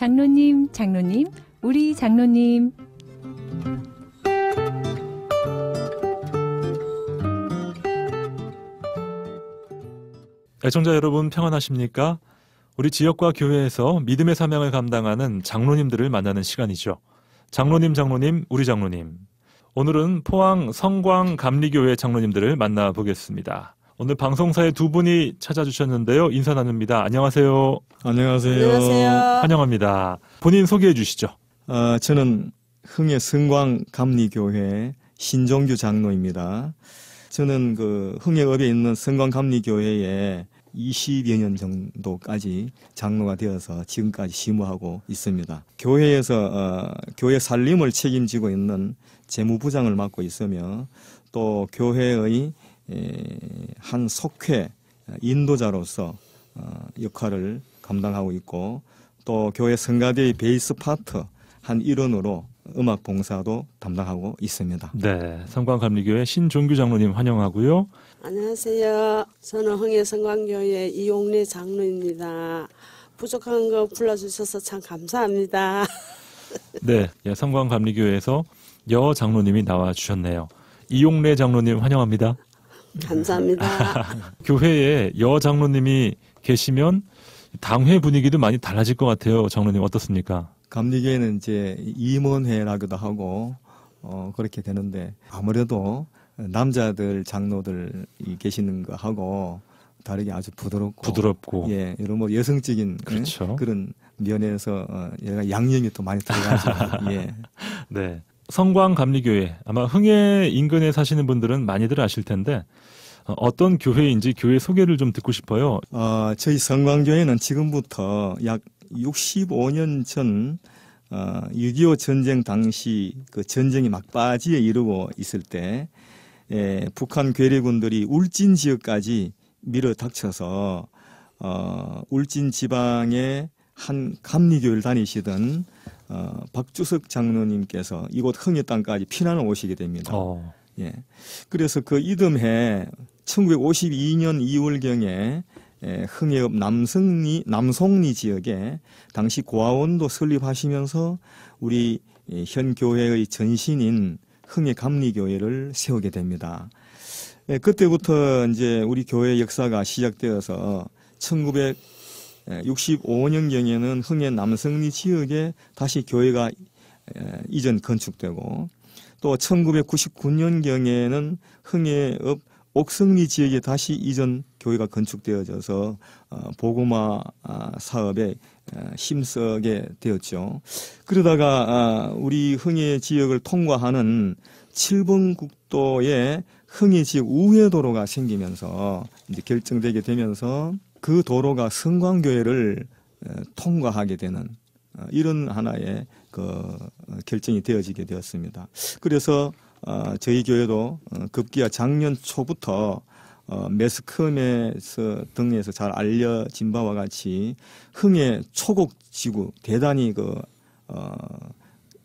장로님, 장로님, 우리 장로님. 애청자 여러분 평안하십니까? 우리 지역과 교회에서 믿음의 사명을 감당하는 장로님들을 만나는 시간이죠. 장로님, 장로님, 우리 장로님. 오늘은 포항 성광감리교회 장로님들을 만나보겠습니다. 오늘 방송사에 두 분이 찾아주셨는데요. 인사 나눕니다. 안녕하세요. 안녕하세요. 안녕하세요. 환영합니다. 본인 소개해 주시죠. 저는 흥해 성광감리교회 신종규 장로입니다. 저는 그 흥해읍에 있는 성광감리교회에 20여 년 정도까지 장로가 되어서 지금까지 심우하고 있습니다. 교회에서 교회 살림을 책임지고 있는 재무부장을 맡고 있으며 또 교회의 한 속회 인도자로서 역할을 감당하고 있고 또 교회 성가대의 베이스 파트 한 일원으로 음악 봉사도 담당하고 있습니다. 네, 성광감리교회 신종규 장로님 환영하고요. 안녕하세요. 저는 흥해 성광교회 이용래 장로입니다. 부족한 거 불러주셔서 참 감사합니다. 네, 성광감리교회에서 여 장로님이 나와주셨네요. 이용래 장로님 환영합니다. 감사합니다. 교회에 여 장로님이 계시면 당회 분위기도 많이 달라질 것 같아요. 장로님 어떻습니까? 감리교회는 이제 임원회라고도 하고 그렇게 되는데 아무래도 남자들 장로들이 계시는 거 하고 다르게 아주 부드럽고 예, 이런 뭐 여성적인 그렇죠. 그런 면에서 얘가 양념이 또 많이 들어가죠. 예. 네. 성광감리교회 아마 흥해 인근에 사시는 분들은 많이들 아실 텐데 어떤 교회인지 교회 소개를 좀 듣고 싶어요. 저희 성광교회는 지금부터 약 65년 전 6.25 전쟁 당시 그 전쟁이 막바지에 이르고 있을 때 북한 괴뢰군들이 울진 지역까지 밀어닥쳐서 울진 지방의 한 감리교회를 다니시던 박주석 장로님께서 이곳 흥해 땅까지 피난을 오시게 됩니다. 예. 그래서 그 이듬해 1952년 2월경에 흥해읍 남송리 지역에 당시 고아원도 설립하시면서 우리 현 교회의 전신인 흥해 감리교회를 세우게 됩니다. 그때부터 이제 우리 교회 역사가 시작되어서 1965년경에는 흥해 남성리 지역에 다시 교회가 이전 건축되고 또 1999년경에는 흥해읍 옥성리 지역에 다시 이전 교회가 건축되어져서 보고마 사업에 힘쓰게 되었죠. 그러다가 우리 흥해 지역을 통과하는 7번 국도에 흥해 지역 우회도로가 생기면서 이제 결정되게 되면서 그 도로가 성광교회를 통과하게 되는 이런 하나의 그 결정이 되어지게 되었습니다. 그래서 저희 교회도 급기야 작년 초부터 매스컴에서 등에서 잘 알려진 바와 같이 흥해 초곡지구 대단히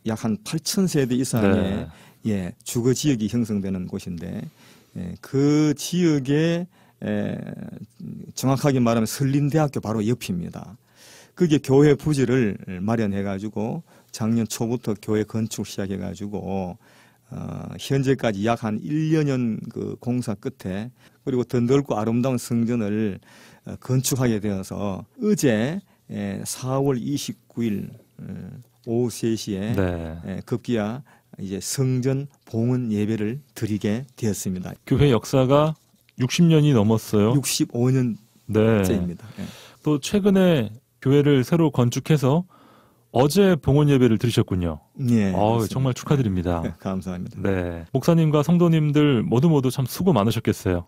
약 한 8,000세대 이상의 네. 주거 지역이 형성되는 곳인데 그 지역에 정확하게 말하면 설린대학교 바로 옆입니다. 그게 교회 부지를 마련해 가지고 작년 초부터 교회 건축 시작해 가지고 현재까지 약 한 1년여 그 공사 끝에 그리고 더 넓고 아름다운 성전을 건축하게 되어서 어제 4월 29일 오후 3시에 네. 급기야 이제 성전 봉헌 예배를 드리게 되었습니다. 교회 역사가 60년이 넘었어요. 65년째입니다. 네. 또 최근에 교회를 새로 건축해서 어제 봉헌 예배를 드리셨군요. 네, 정말 축하드립니다. 네, 감사합니다. 네, 목사님과 성도님들 모두 참 수고 많으셨겠어요.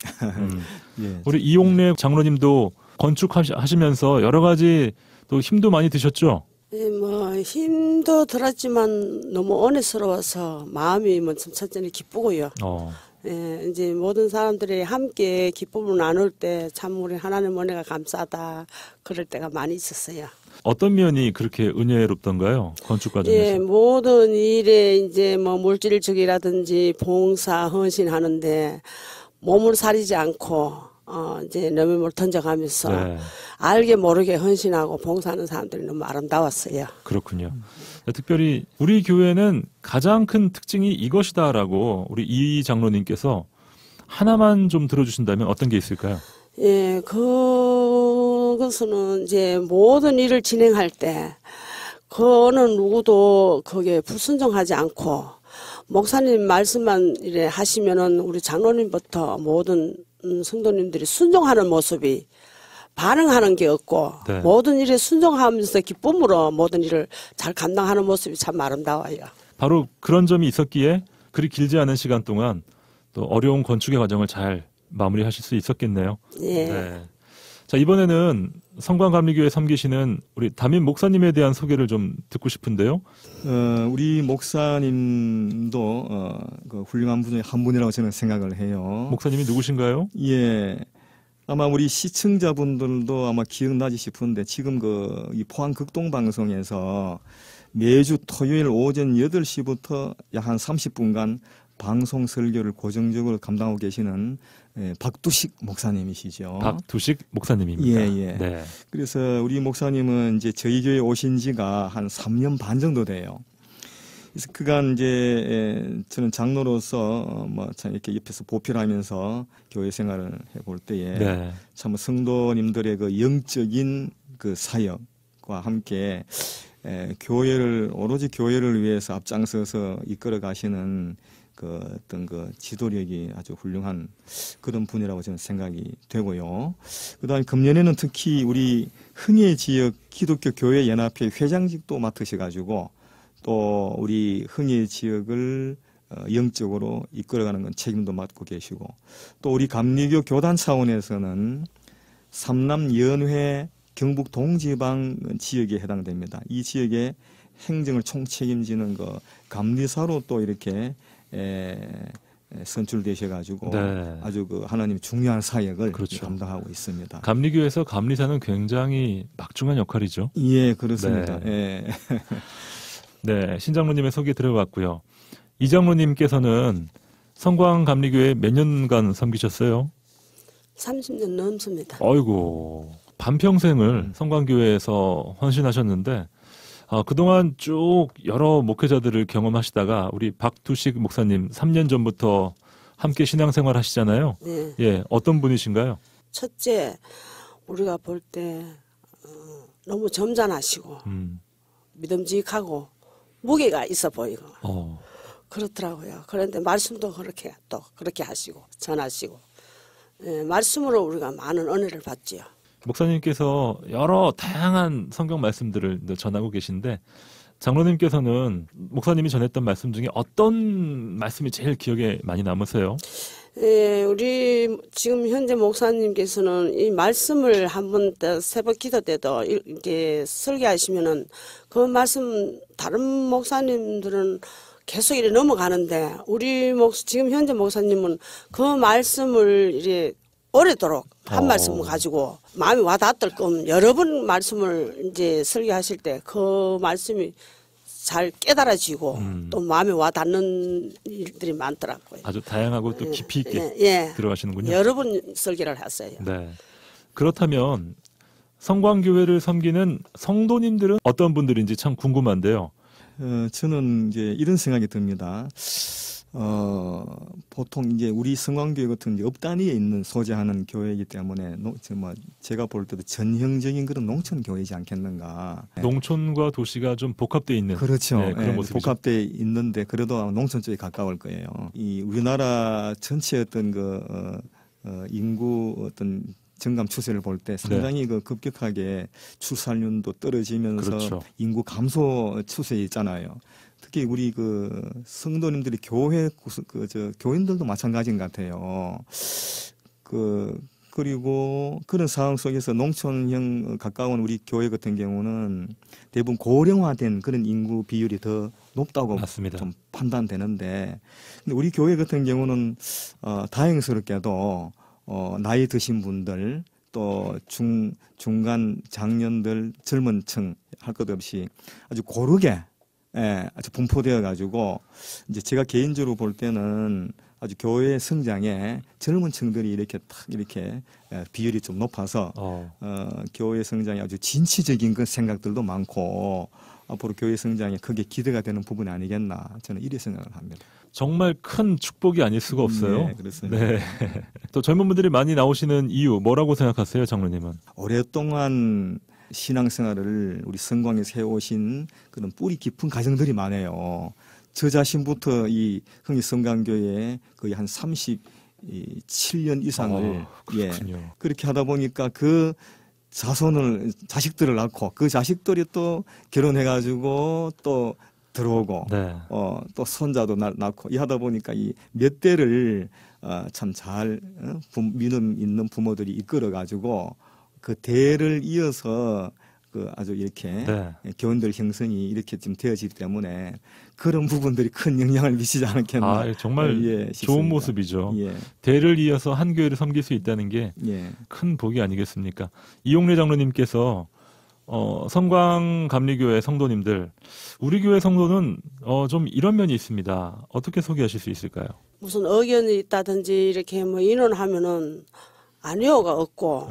예, 우리 이용래 장로님도 건축하시면서 여러 가지 또 힘도 많이 드셨죠? 네, 뭐 힘도 들었지만 너무 은혜스러워서 마음이 참 첫째는 기쁘고요. 예, 이제 모든 사람들이 함께 기쁨을 나눌 때 참 우리 하나님 은혜가 감사하다 그럴 때가 많이 있었어요. 어떤 면이 그렇게 은혜롭던가요? 건축 과정에서? 예, 모든 일에 이제 뭐 물질적이라든지 봉사, 헌신하는데 몸을 사리지 않고 이제 너물을 던져가면서 네. 알게 모르게 헌신하고 봉사하는 사람들이 너무 아름다웠어요. 그렇군요. 특별히 우리 교회는 가장 큰 특징이 이것이다라고 우리 이 장로님께서 하나만 좀 들어주신다면 어떤 게 있을까요? 예, 그것은 이제 모든 일을 진행할 때 그 어느 누구도 거기에 불순종하지 않고 목사님 말씀만 이래 하시면은 우리 장로님부터 모든 성도님들이 순종하는 모습이 반응하는 게 없고 네. 모든 일에 순종하면서 기쁨으로 모든 일을 잘 감당하는 모습이 참 아름다워요. 바로 그런 점이 있었기에 그리 길지 않은 시간 동안 또 어려운 건축의 과정을 잘 마무리하실 수 있었겠네요. 예. 네. 자, 이번에는 성광감리교회 섬기시는 우리 담임 목사님에 대한 소개를 좀 듣고 싶은데요. 우리 목사님도 그 훌륭한 분 중에 한 분이라고 저는 생각을 해요. 목사님이 누구신가요? 예. 아마 우리 시청자분들도 아마 기억나지 싶은데 지금 이 포항 극동방송에서 매주 토요일 오전 8시부터 약 한 30분간 방송 설교를 고정적으로 감당하고 계시는 박두식 목사님이시죠. 박두식 목사님입니다. 예, 예. 네. 그래서 우리 목사님은 이제 저희 교회 오신 지가 한 3년 반 정도 돼요. 그래서 그간 이제 저는 장로로서 참 이렇게 옆에서 보필하면서 교회 생활을 해볼 때에 네. 참 성도님들의 그 영적인 그 사역과 함께 교회를 오로지 교회를 위해서 앞장서서 이끌어 가시는 그 어떤 그 지도력이 아주 훌륭한 그런 분이라고 저는 생각이 되고요. 그다음에 금년에는 특히 우리 흥해 지역 기독교 교회 연합회 회장직도 맡으셔가지고 또 우리 흥해 지역을 영적으로 이끌어가는 건 책임도 맡고 계시고 또 우리 감리교 교단 차원에서는 삼남연회 경북 동지방 지역에 해당됩니다. 이 지역의 행정을 총책임지는 그 감리사로 또 이렇게 선출되셔가지고 네. 아주 그 하나님의 중요한 사역을 그렇죠. 감당하고 있습니다. 감리교에서 감리사는 굉장히 막중한 역할이죠. 예, 그렇습니다. 네. 예. 네, 신장로님의 소개 들어봤고요. 이장로님께서는 성광감리교회 몇 년간 섬기셨어요? 30년 넘습니다. 어이고, 반평생을 성광교회에서 헌신하셨는데 그동안 쭉 여러 목회자들을 경험하시다가 우리 박두식 목사님 3년 전부터 함께 신앙생활 하시잖아요. 네. 예, 어떤 분이신가요? 첫째, 우리가 볼 때 너무 점잖으시고 믿음직하고 무게가 있어 보이고 그렇더라고요. 그런데 말씀도 그렇게 하시고 전하시고 말씀으로 우리가 많은 은혜를 받지요. 목사님께서 여러 다양한 성경 말씀들을 전하고 계신데 장로님께서는 목사님이 전했던 말씀 중에 어떤 말씀이 제일 기억에 많이 남으세요? 예, 우리 지금 현재 목사님께서는 이 말씀을 한번 새벽 기도 때도 이렇게 설교하시면은 그 말씀 다른 목사님들은 계속 이렇게 넘어가는데 우리 지금 현재 목사님은 그 말씀을 이렇게 오래도록 한 말씀을 가지고 마음이 와닿을 거면 여러 번 말씀을 이제 설교하실 때 그 말씀이 잘 깨달아지고 또 마음에 와닿는 일들이 많더라고요. 아주 다양하고 또 깊이 있게 들어가시는군요. 여러 번 설교를 했어요. 네. 그렇다면 성광교회를 섬기는 성도님들은 어떤 분들인지 참 궁금한데요. 저는 이제 이런 생각이 듭니다. 보통 이제 우리 성광교회 같은 이제 읍 단위에 있는 소재하는 교회이기 때문에 제가 볼 때도 전형적인 그런 농촌 교회이지 않겠는가. 농촌과 도시가 좀 복합되어 있는 그렇죠. 네, 그런 모습이죠. 복합되어 있는데 그래도 농촌 쪽에 가까울 거예요. 이 우리나라 전체 어떤 인구 어떤 증감 추세를 볼 때 상당히 그 급격하게 출산율도 떨어지면서 그렇죠. 인구 감소 추세에 있잖아요. 특히 우리 그 성도님들이 교인들도 마찬가지인 것 같아요. 그리고 그런 상황 속에서 농촌형 가까운 우리 교회 같은 경우는 대부분 고령화된 그런 인구 비율이 더 높다고 맞습니다. 좀 판단되는데, 근데 우리 교회 같은 경우는 다행스럽게도 나이 드신 분들 또 중간 장년들 젊은 층 할 것 없이 아주 고르게 아주 분포되어 가지고 이제 제가 개인적으로 볼 때는 아주 교회 성장에 젊은 층들이 이렇게 탁 이렇게 비율이 좀 높아서 교회 성장에 아주 진취적인 그 생각들도 많고 앞으로 교회 성장에 크게 기대가 되는 부분이 아니겠나 저는 이렇게 생각을 합니다. 정말 큰 축복이 아닐 수가 없어요. 네, 그렇습니다. 네. 또 젊은 분들이 많이 나오시는 이유 뭐라고 생각하세요, 장로님은? 오랫동안 신앙생활을 우리 성광에서 해오신 그런 뿌리 깊은 가정들이 많아요. 저 자신부터 이 흥익성강교회에 거의 한 37년 이상을 그렇게 하다 보니까 그 자식들을 낳고 그 자식들이 또 결혼해가지고 또 들어오고 또 손자도 낳고 이 하다 보니까 이 몇 대를 참 잘 믿음 있는 부모들이 이끌어가지고 그 대를 이어서 그 아주 이렇게 교원들 형성이 이렇게 좀 되어지기 때문에 그런 부분들이 큰 영향을 미치지 않았겠나. 정말 좋은 모습이죠. 대를 이어서 한 교회를 섬길 수 있다는 게 큰 복이 아니겠습니까? 이용래 장로님께서 성광감리교회 성도님들, 우리 교회 성도는 좀 이런 면이 있습니다. 어떻게 소개하실 수 있을까요? 무슨 의견이 있다든지 이렇게 뭐 인원하면은 아니오가 없고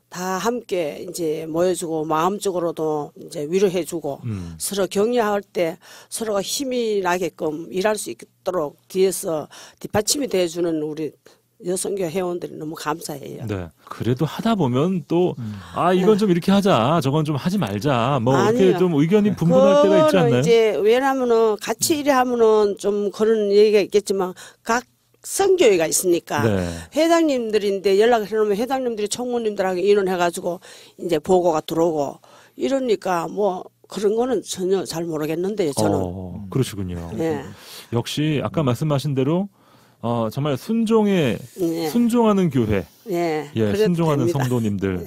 다 함께 이제 모여주고 마음적으로도 이제 위로해주고 서로 격려할 때 서로가 힘이 나게끔 일할 수 있도록 뒤에서 뒷받침이 돼주는 우리 여성교 회원들이 너무 감사해요. 네. 그래도 하다 보면 또 이건 좀 이렇게 하자, 저건 좀 하지 말자, 뭐 이렇게 좀 의견이 분분할 때가 있지 않나요? 이제 왜냐하면은 같이 일하면은 좀 그런 얘기가 있겠지만 각 선교회가 있으니까 회장님들인데 연락을 해놓으면 회장님들이 총무님들하고 인원해가지고 이제 보고가 들어오고 이러니까 뭐 그런 거는 전혀 잘 모르겠는데요. 저는. 그러시군요. 역시 아까 말씀하신 대로 정말 순종하는 교회, 순종하는 됩니다. 성도님들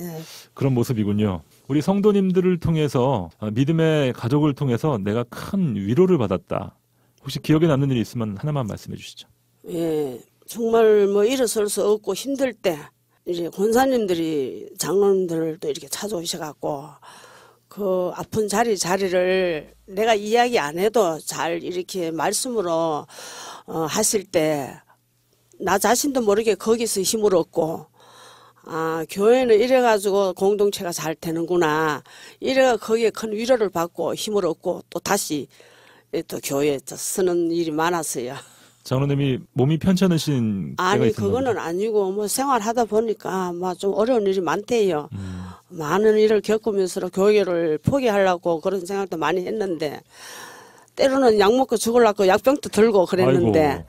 그런 모습이군요. 우리 성도님들을 통해서 믿음의 가족을 통해서 내가 큰 위로를 받았다. 혹시 기억에 남는 일이 있으면 하나만 말씀해 주시죠. 정말 뭐 일어설 수 없고 힘들 때 이제 권사님들이 장로님들도 이렇게 찾아오셔갖고 그 아픈 자리를 내가 이야기 안 해도 잘 이렇게 말씀으로 하실 때 나 자신도 모르게 거기서 힘을 얻고 교회는 이래가지고 공동체가 잘 되는구나 이래가 거기에 큰 위로를 받고 힘을 얻고 또 다시 또 교회에 쓰는 일이 많았어요. 장로님이 몸이 편찮으신 때가 있었나요? 그거는 아니고 뭐 생활하다 보니까 막 좀 어려운 일이 많대요. 많은 일을 겪으면서 교회를 포기하려고 그런 생각도 많이 했는데 때로는 약 먹고 죽으려고 약병도 들고 그랬는데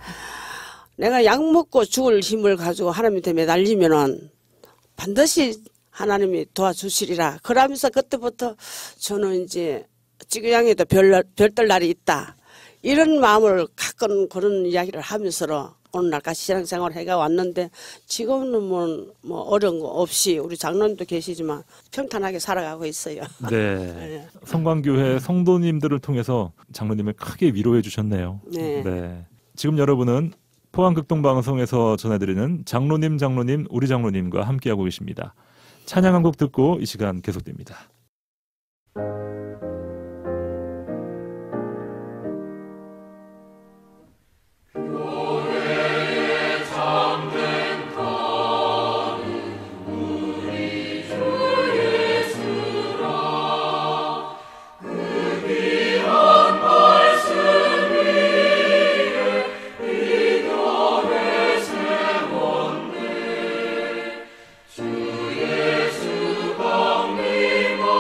내가 약 먹고 죽을 힘을 가지고 하나님한테 매달리면은 반드시 하나님이 도와주시리라. 그러면서 그때부터 저는 이제 지구양에도 별들 날이 있다. 이런 마음을 가끔 그런 이야기를 하면서 오늘날까지 신앙생활을 해가 왔는데 지금은 뭐 어려운 거 없이 우리 장로님도 계시지만 평탄하게 살아가고 있어요. 네. 성광교회 성도님들을 통해서 장로님을 크게 위로해 주셨네요. 네. 지금 여러분은 포항극동방송에서 전해드리는 장로님 우리 장로님과 함께하고 계십니다. 찬양 한 곡 듣고 이 시간 계속됩니다. 주 예수 강림하사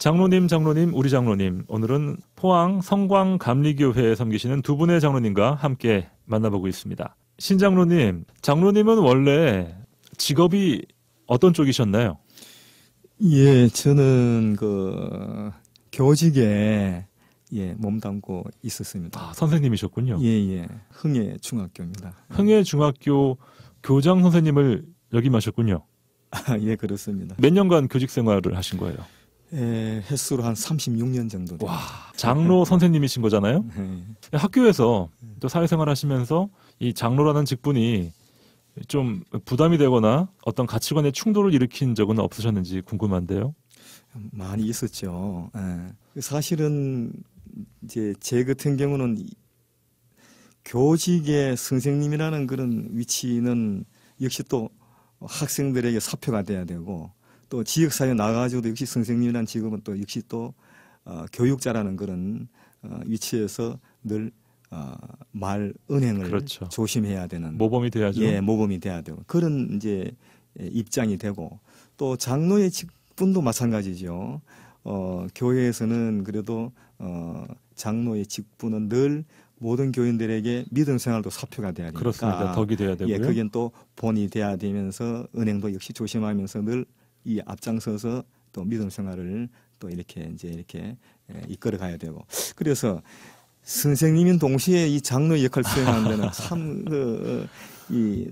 장로님, 우리 장로님. 오늘은 포항 성광감리교회에 섬기시는 두 분의 장로님과 함께 만나보고 있습니다. 신 장로님, 장로님은 원래 직업이 어떤 쪽이셨나요? 예, 저는 교직에 몸담고 있었습니다. 아, 선생님이셨군요. 예. 흥해 중학교입니다. 흥해 중학교 교장 선생님을 역임하셨군요. 예, 그렇습니다. 몇 년간 교직 생활을 하신 거예요? 횟수로 한 36년 정도 됩니다. 와, 장로 선생님이신 거잖아요? 네. 학교에서 또 사회생활 하시면서 이 장로라는 직분이 좀 부담이 되거나 어떤 가치관의 충돌을 일으킨 적은 없으셨는지 궁금한데요. 많이 있었죠. 예. 사실은 이제 제 같은 경우는 교직의 선생님이라는 그런 위치는 역시 또 학생들에게 사표가 돼야 되고, 또 지역사회에 나가가지고도 역시 선생님이라는 직업은 또 역시 또 교육자라는 그런 위치에서 늘 말 은행을 그렇죠. 조심해야 되는, 모범이 돼야죠. 예, 모범이 돼야 되고 그런 이제 입장이 되고, 또 장로의 직분도 마찬가지죠. 교회에서는 그래도 장로의 직분은 늘 모든 교인들에게 믿음 생활도 사표가 돼야 되니까. 그렇습니다. 덕이 돼야 되고요. 예, 그게 또 본이 돼야 되면서 은행도 역시 조심하면서 늘 이 앞장서서 또 믿음 생활을 또 이렇게 이끌어 가야 되고. 그래서 선생님인 동시에 이 장로의 역할을 수행하는 데는 참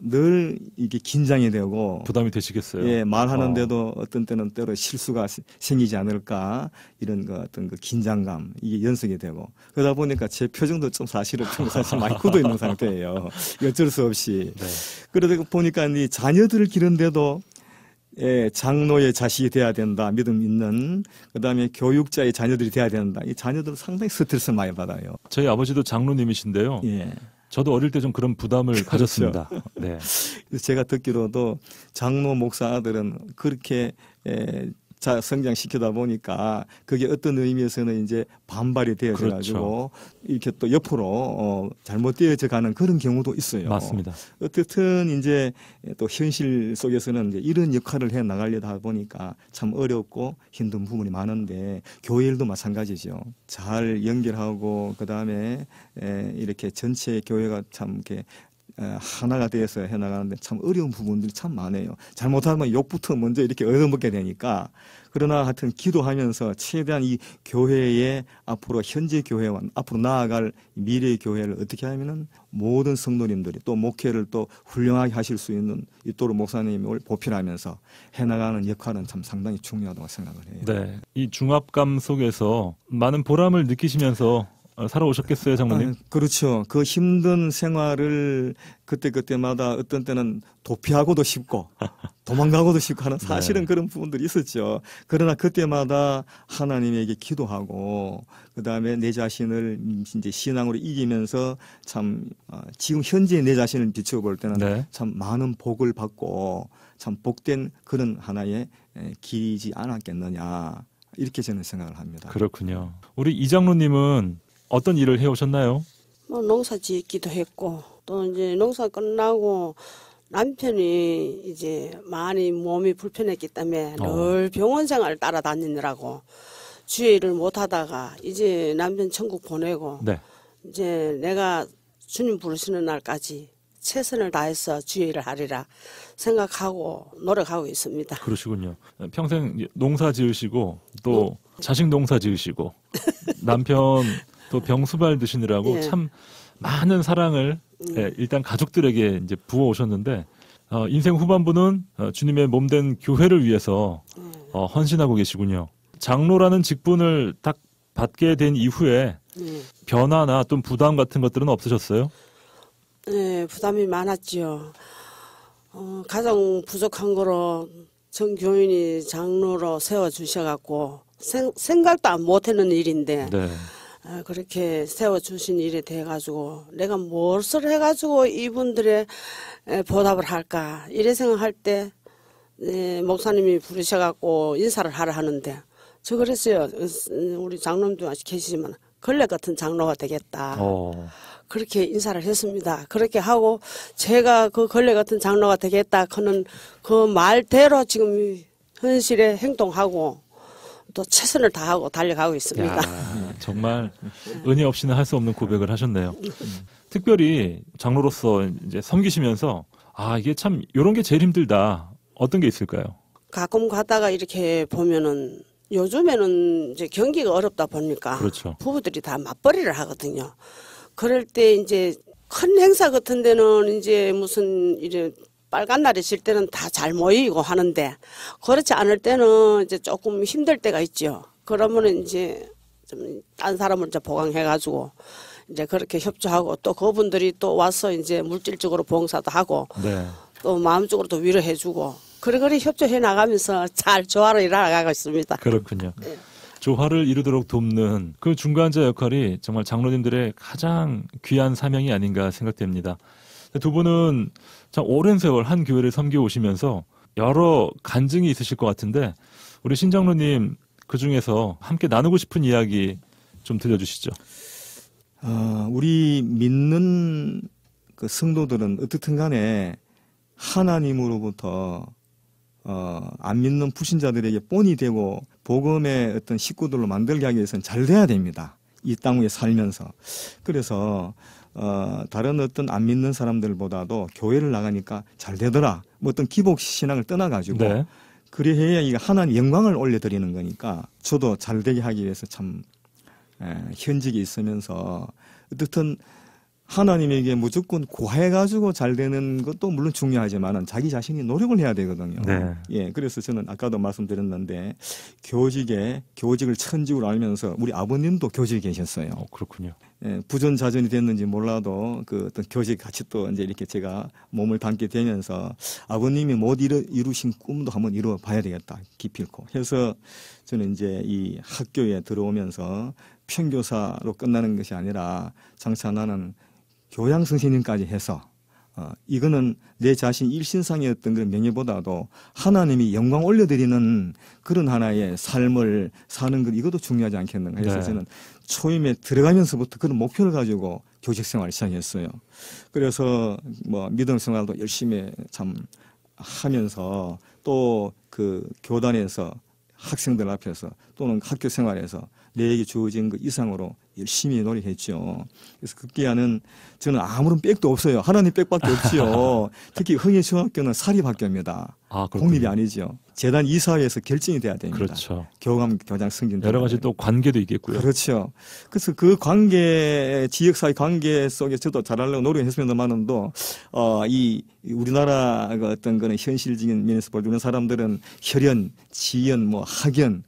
늘 이게 긴장이 되고 부담이 되시겠어요. 예, 말하는데도 어떤 때는 때로 실수가 생기지 않을까, 이런 어떤 긴장감, 이게 연속이 되고, 그러다 보니까 제 표정도 좀 사실 많이 굳어 있는 상태예요. 어쩔 수 없이. 네. 그러다 보니까 이 자녀들을 기른데도 장로의 자식이 돼야 된다, 믿음 있는, 그다음에 교육자의 자녀들이 돼야 된다. 이 자녀들은 상당히 스트레스 많이 받아요. 저희 아버지도 장로님이신데요. 예. 저도 어릴 때 좀 그런 부담을 가졌습니다. 네. 그래서 제가 듣기로도 장로 목사 아들은 그렇게 성장시키다 보니까 그게 어떤 의미에서는 이제 반발이 되어져 가지고, 그렇죠. 이렇게 또 옆으로 잘못되어져 가는 그런 경우도 있어요. 맞습니다. 어쨌든 이제 또 현실 속에서는 이제 이런 역할을 해 나가려다 보니까 참 어렵고 힘든 부분이 많은데, 교회 일도 마찬가지죠. 잘 연결하고 그다음에 이렇게 전체 교회가 참 이렇게 하나가 되어서 해나가는데 참 어려운 부분들이 참 많아요. 잘못하면 욕부터 먼저 이렇게 얻어먹게 되니까. 그러나 하여튼 기도하면서 최대한 이 교회의 앞으로 현재 교회와 앞으로 나아갈 미래의 교회를 어떻게 하면은 모든 성도님들이 또 목회를 또 훌륭하게 하실 수 있는 있도록 목사님을 보필하면서 해나가는 역할은 참 상당히 중요하다고 생각을 해요. 네, 이 중압감 속에서 많은 보람을 느끼시면서 살아오셨겠어요, 장로님? 그렇죠. 그 힘든 생활을 그때마다 어떤 때는 도피하고도 싶고 도망가고도 싶고 하는 사실은 네. 그런 부분들이 있었죠. 그러나 그때마다 하나님에게 기도하고 그다음에 내 자신을 이제 신앙으로 이기면서 참 지금 현재 내 자신을 비추어 볼 때는 네. 참 많은 복을 받고 참 복된 그런 하나의 길이지 않았겠느냐, 이렇게 저는 생각을 합니다. 그렇군요. 우리 이 장로님은 어떤 일을 해오셨나요? 농사 짓기도 했고, 또 이제 농사 끝나고 남편이 이제 많이 몸이 불편했기 때문에 늘 병원 생활 따라다니느라고 주의를 못 하다가 이제 남편 천국 보내고 네. 이제 내가 주님 부르시는 날까지 최선을 다해서 주의를 하리라 생각하고 노력하고 있습니다. 그러시군요. 평생 농사 지으시고 또 자식 농사 지으시고 남편 또 병수발 드시느라고 예. 참 많은 사랑을 일단 가족들에게 이제 부어 오셨는데 인생 후반부는 주님의 몸된 교회를 위해서 헌신하고 계시군요. 장로라는 직분을 딱 받게 된 이후에 변화나 또 부담 같은 것들은 없으셨어요? 네, 부담이 많았죠. 가장 부족한 거로 전 교인이 장로로 세워주셔갖고 생각도 못하는 일인데 네. 그렇게 세워주신 일이 돼가지고 내가 무엇을 해가지고 이분들의 보답을 할까 이래 생각할 때 목사님이 부르셔갖고 인사를 하라 하는데 저 그랬어요. 우리 장로님도 아직 계시지만 걸레 같은 장로가 되겠다. 그렇게 인사를 했습니다. 그렇게 하고 제가 그 걸레 같은 장로가 되겠다 하는 그 말대로 지금 현실에 행동하고 또 최선을 다하고 달려가고 있습니다. 야, 정말 은혜 없이는 할 수 없는 고백을 하셨네요. 특별히 장로로서 이제 섬기시면서 이게 참 이런 게 제일 힘들다. 어떤 게 있을까요? 가끔 가다가 이렇게 보면은 요즘에는 이제 경기가 어렵다 보니까 그렇죠. 부부들이 다 맞벌이를 하거든요. 그럴 때 이제 큰 행사 같은 데는 이제 무슨 이래 빨간 날이 질 때는 다 잘 모이고 하는데 그렇지 않을 때는 이제 조금 힘들 때가 있죠. 그러면은 이제 좀 딴 사람을 이제 보강해가지고 이제 그렇게 협조하고 또 그분들이 또 와서 이제 물질적으로 봉사도 하고 네. 또 마음적으로도 위로해주고 그래 협조해 나가면서 잘 조화를 이뤄나가고 있습니다. 그렇군요. 조화를 이루도록 돕는 그 중간자 역할이 정말 장로님들의 가장 귀한 사명이 아닌가 생각됩니다. 두 분은 참 오랜 세월 한 교회를 섬겨 오시면서 여러 간증이 있으실 것 같은데 우리 신장로님 그중에서 함께 나누고 싶은 이야기 좀 들려주시죠. 우리 믿는 그 성도들은 어떻든 간에 하나님으로부터 안 믿는 불신자들에게 본이 되고 복음의 어떤 식구들로 만들게 하기 위해서는 잘 돼야 됩니다. 이 땅 위에 살면서. 그래서 다른 어떤 안 믿는 사람들보다도 교회를 나가니까 잘 되더라. 뭐 어떤 기복 신앙을 떠나가지고 네. 그래야 이게 하나님 영광을 올려드리는 거니까 저도 잘 되게 하기 위해서 참 현직에 있으면서 어떻든 하나님에게 무조건 구해가지고 잘 되는 것도 물론 중요하지만 자기 자신이 노력을 해야 되거든요. 네. 예, 그래서 저는 아까도 말씀드렸는데 교직을 천직으로 알면서 우리 아버님도 교직에 계셨어요. 그렇군요. 예, 부전자전이 됐는지 몰라도 그 어떤 교직 같이 또 이제 이렇게 제가 몸을 담게 되면서 아버님이 못 이루신 꿈도 한번 이루어봐야 되겠다. 기필코. 해서 저는 이제 이 학교에 들어오면서 평교사로 끝나는 것이 아니라 장차 나는 교양 선생님까지 해서 이거는 내 자신 일신상이었던 그 명예보다도 하나님이 영광 올려드리는 그런 하나의 삶을 사는 것 이것도 중요하지 않겠는가 해서 네. 저는 초임에 들어가면서부터 그런 목표를 가지고 교직 생활을 시작했어요. 그래서 뭐 믿음 생활도 열심히 참 하면서 또 그 교단에서 학생들 앞에서 또는 학교 생활에서 내게 주어진 그 이상으로 열심히 노력했죠. 그래서 급기야는 저는 아무런 백도 없어요. 하나님 백밖에 없지요. 특히 흥예중학교는 사립학교입니다. 공립이 아니죠. 재단 이사회에서 결정이 돼야 됩니다. 그렇죠. 교감, 교장 승진. 여러 가지 또 관계도 있겠고요. 그렇죠. 그래서 그 관계, 지역사회 관계 속에 저도 잘하려고 노력했습니다만은도, 이 우리나라가 어떤 거는 현실적인 면에서 보는 사람들은 혈연, 지연, 뭐 학연,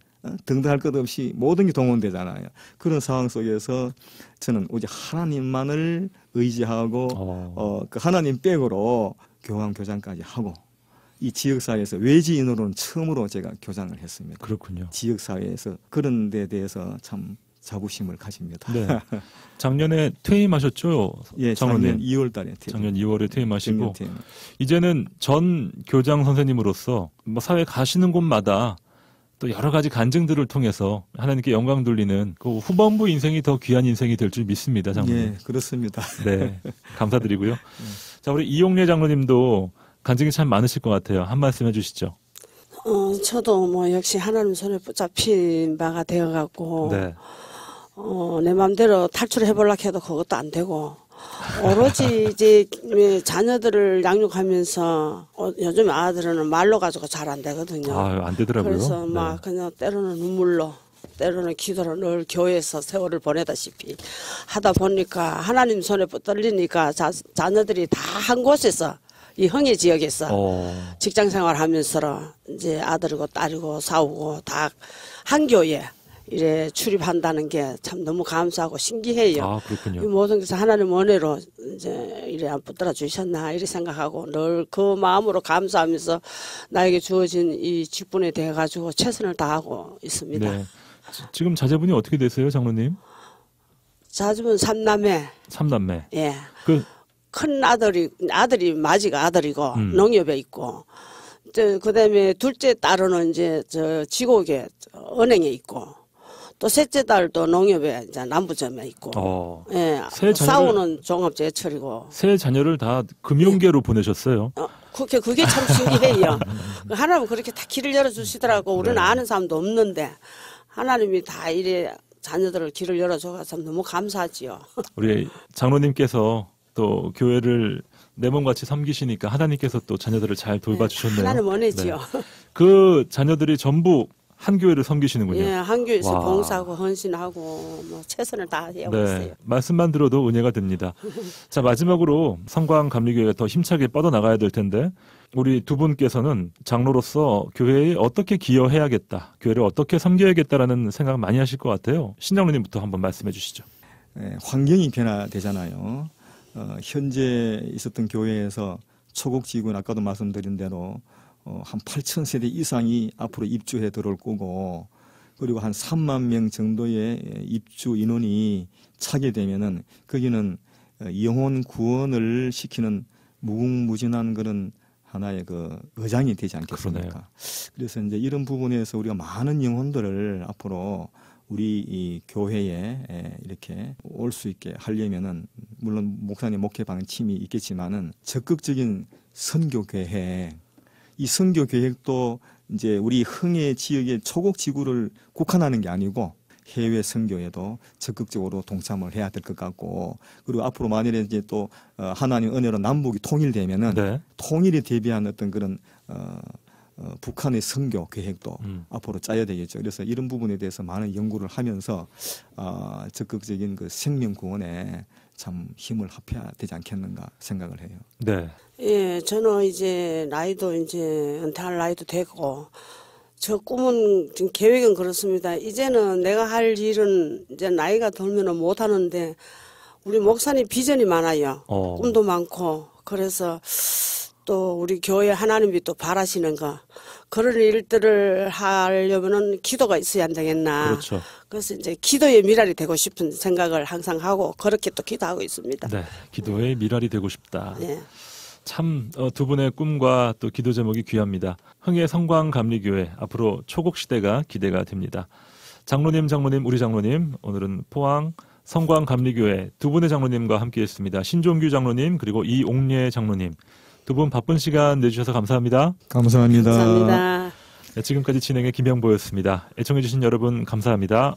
등등 할 것 없이 모든 게 동원되잖아요. 그런 상황 속에서 저는 오직 하나님만을 의지하고 그 하나님 백으로 교감 교장까지 하고 이 지역사회에서 외지인으로는 처음으로 제가 교장을 했습니다. 그렇군요. 지역사회에서 그런 데 대해서 참 자부심을 가집니다. 네. 작년에 퇴임하셨죠? 예, 작년 2월 달에 작년 2월에 퇴임하시고 이제는 전 교장 선생님으로서 뭐 사회 가시는 곳마다 또 여러 가지 간증들을 통해서 하나님께 영광 돌리는 그 후반부 인생이 더 귀한 인생이 될 줄 믿습니다, 장로님. 예, 그렇습니다. 네, 감사드리고요. 자, 우리 이용래 장로님도 간증이 참 많으실 것 같아요. 한 말씀 해주시죠. 저도 뭐 역시 하나님 손에 붙잡힌 바가 되어갖고 네. 내 마음대로 탈출해보려고 해도 그것도 안 되고 오로지 이제 자녀들을 양육하면서 요즘 아들은 말로 가지고 잘 안 되거든요. 안 되더라고요. 그래서 막 그냥 때로는 눈물로 때로는 기도로 늘 교회에서 세월을 보내다시피 하다 보니까 하나님 손에 떨리니까 자녀들이 다 한 곳에서 이 흥예 지역에서 직장 생활하면서 이제 아들이고 딸이고 싸우고 다 한 교회 이래 출입한다는 게 참 너무 감사하고 신기해요. 그렇군요. 이 모든 것을 하나님 은혜로 이제 이래 안 붙들어 주셨나 이렇게 생각하고 늘 그 마음으로 감사하면서 나에게 주어진 이 직분에 대해 가지고 최선을 다하고 있습니다. 네. 지금 자제분이 어떻게 되세요, 장로님? 자제분 3남매. 3남매. 예. 큰 아들이 마지가 아들이고 농협에 있고 그다음에 둘째 딸은 이제 지곡에 은행에 있고 또 셋째 딸도 농협에 이제 남부점에 있고 예, 싸우는 종합제철이고 세 자녀를 다 금융계로 보내셨어요. 그게 참 신기해요. 하나님 그렇게 다 길을 열어주시더라고. 우리는 아는 사람도 없는데 하나님이 다 이래 자녀들을 길을 열어줘서 너무 감사하지요. 우리 장로님께서 또 교회를 내 몸같이 섬기시니까 하나님께서 또 자녀들을 잘 돌봐주셨네요. 하나님 원해지요. 네. 그 자녀들이 전부 한 교회를 섬기시는군요. 예, 한 교회에서 와. 봉사하고 헌신하고 뭐 최선을 다하고 있어요. 말씀만 들어도 은혜가 됩니다. 자, 마지막으로 성광감리교회가 더 힘차게 뻗어나가야 될 텐데 우리 두 분께서는 장로로서 교회에 어떻게 기여해야겠다, 교회를 어떻게 섬겨야겠다라는 생각 많이 하실 것 같아요. 신장로님부터 한번 말씀해 주시죠. 환경이 변화되잖아요. 현재 있었던 교회에서 초곡지구는 아까도 말씀드린 대로 한 8,000세대 이상이 앞으로 입주해 들어올 거고, 그리고 한 3만 명 정도의 입주 인원이 차게 되면은 거기는 영혼 구원을 시키는 무궁무진한 그런 하나의 그 의장이 되지 않겠습니까? 그러네요. 그래서 이제 이런 부분에서 우리가 많은 영혼들을 앞으로 우리 이 교회에 이렇게 올 수 있게 하려면은, 물론 목사님 목회 방침이 있겠지만은 적극적인 선교 계획, 이 선교 계획도 이제 우리 흥해 지역의 초곡 지구를 국한하는 게 아니고 해외 선교에도 적극적으로 동참을 해야 될 것 같고, 그리고 앞으로 만일에 이제 또 하나님 은혜로 남북이 통일되면은 네. 통일에 대비한 어떤 그런 북한의 선교 계획도 앞으로 짜야 되겠죠. 그래서 이런 부분에 대해서 많은 연구를 하면서 적극적인 그 생명 구원에 참 힘을 합해야 되지 않겠는가 생각을 해요. 네. 예, 저는 이제 나이도 이제 은퇴할 나이도 되고, 저 꿈은 지금 계획은 그렇습니다. 이제는 내가 할 일은 이제 나이가 들면은 못 하는데, 우리 목사님 비전이 많아요. 꿈도 많고, 그래서 또 우리 교회 하나님이 또 바라시는 거, 그런 일들을 하려면은 기도가 있어야 안 되겠나. 그렇죠. 그래서 이제 기도의 미랄이 되고 싶은 생각을 항상 하고, 그렇게 또 기도하고 있습니다. 네. 기도의 미랄이 되고 싶다. 예. 참 두 분의 꿈과 또 기도 제목이 귀합니다. 흥해 성광감리교회 앞으로 초곡 시대가 기대가 됩니다. 장로님, 우리 장로님, 오늘은 포항 성광감리교회 두 분의 장로님과 함께했습니다. 신종규 장로님 그리고 이옥례 장로님, 두 분 바쁜 시간 내주셔서 감사합니다. 감사합니다. 감사합니다. 네, 지금까지 진행의 김영보였습니다. 애청해주신 여러분 감사합니다.